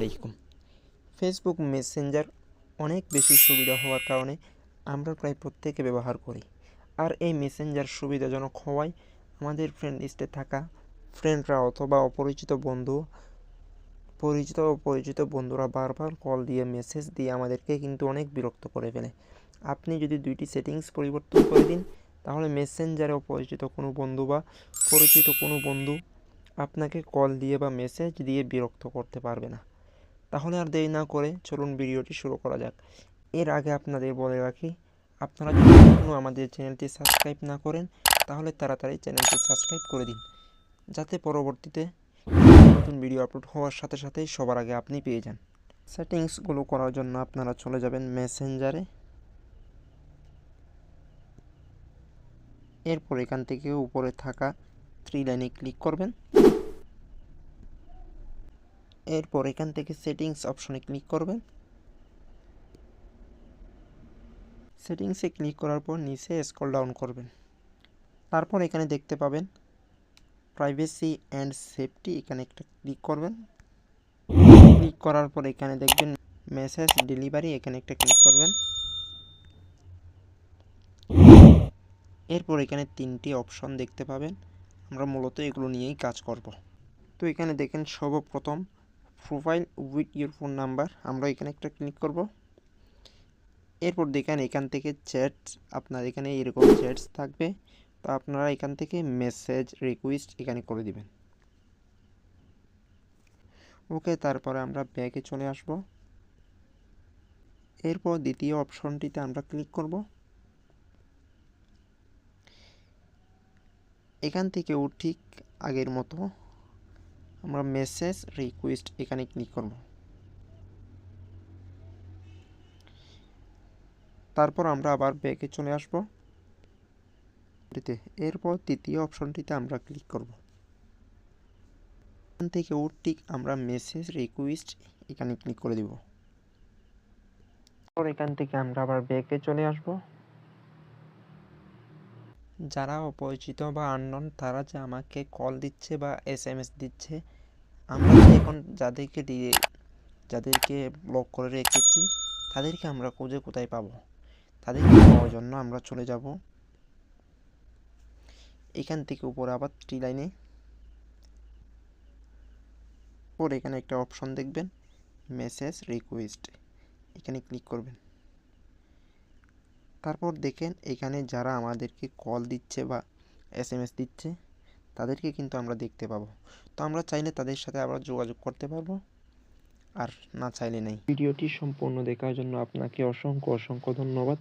আলাইকুম। Facebook Messenger অনেক বেশি সুবিধা হওয়ার কারণে আমরা প্রায় প্রত্যেকে ব্যবহার করি। আর এই মেসেঞ্জার সুবিধাজনক হওয়ায় আমাদের ফ্রেন্ড লিস্টে থাকা ফ্রেন্ডরা অথবা পরিচিত বন্ধুরা বারবার কল দিয়ে মেসেজ দিয়ে আমাদেরকে কিন্তু অনেক বিরক্ত করে ফেলে। আপনি যদি 2টি সেটিংস পরিবর্তন করে দিন, তাহলে মেসেঞ্জারে অপরিচিত কোনো বন্ধু বা পরিচিত কোনো বন্ধু আপনাকে কল দিয়ে বা মেসেজ দিয়ে বিরক্ত করতে পারবে না। তাহলে আর দেরি না করে চলুন ভিডিওটি শুরু করা যাক। এর আগে আপনাদের বলে রাখি, আপনারা যদি এখনও আমাদের চ্যানেলটি সাবস্ক্রাইব না করেন, তাহলে তাড়াতাড়ি চ্যানেলটি সাবস্ক্রাইব করে দিন, যাতে পরবর্তীতে নতুন ভিডিও আপলোড হওয়ার সাথে সাথেই সবার আগে আপনি পেয়ে যান। সেটিংসগুলো করার জন্য আপনারা চলে যাবেন মেসেঞ্জারে। এরপর এখান থেকে উপরে থাকা 3 লাইনে ক্লিক করবেন। এরপর এখান থেকে সেটিংস অপশনে ক্লিক করবেন। সেটিংসে ক্লিক করার পর নিচে স্ক্রল ডাউন করবেন। তারপর এখানে দেখতে পাবেন প্রাইভেসি অ্যান্ড সেফটি, এখানে একটা ক্লিক করবেন। ক্লিক করার পর এখানে দেখবেন মেসেজ ডেলিভারি, এখানে একটা ক্লিক করবেন। এরপর এখানে 3টি অপশন দেখতে পাবেন। আমরা মূলত এগুলো নিয়েই কাজ করব। তো এখানে দেখেন সর্বপ্রথম profile with your phone number, আমরা এখানে একটা ক্লিক করব। এরপর দেখেন এখান থেকে চ্যাট, আপনার এখানে এরকম চ্যাটস থাকবে, তো আপনারা এখান থেকে মেসেজ রিকোয়েস্ট এখানে করে দিবেন। ওকে, তারপরে আমরা ব্যাকে চলে আসব। এরপর দ্বিতীয় অপশনটিতে আমরা ক্লিক করব। এখান থেকেও ঠিক আগের মতো আমরা মেসেজ রিকোয়েস্ট এখানে ক্লিক করব। তারপর আমরা আবার ব্যাকে চলে আসব। এরপর তৃতীয় অপশনটিতে আমরা ক্লিক করব। এখান থেকেও ঠিক আমরা মেসেজ রিকোয়েস্ট এখানে ক্লিক করে দিব। তারপর এখান থেকে আমরা আবার ব্যাকে চলে আসব। যারা অপরিচিত বা আননোন তারা যে আমাকে কল দিচ্ছে বা SMS দিচ্ছে, আমরা এখন যাদেরকে ব্লক করে রেখেছি তাদেরকে আমরা খুঁজে কোথায় পাবো? তাদেরকে পাওয়ার জন্য আমরা চলে যাব এখান থেকে উপরে আবার 3 লাইনে। পরে এখানে একটা অপশন দেখবেন মেসেজ রিকোয়েস্ট, এখানে ক্লিক করবেন। তারপর দেখেন এখানে যারা আমাদেরকে কল দিচ্ছে বা SMS দিচ্ছে তাদেরকে কিন্তু আমরা দেখতে পাবো। তো আমরা চাইলে তাদের সাথে আবার যোগাযোগ করতে পারবো, আর না চাইলে নেই। ভিডিওটি সম্পূর্ণ দেখার জন্য আপনাকে অসংখ্য ধন্যবাদ।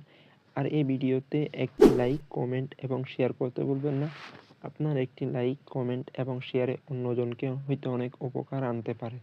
আর এই ভিডিওতে একটি লাইক, কমেন্ট এবং শেয়ার করতে ভুলবেন না। আপনার একটি লাইক, কমেন্ট এবং শেয়ারে অন্যজনকে হয়তো অনেক উপকার আনতে পারে।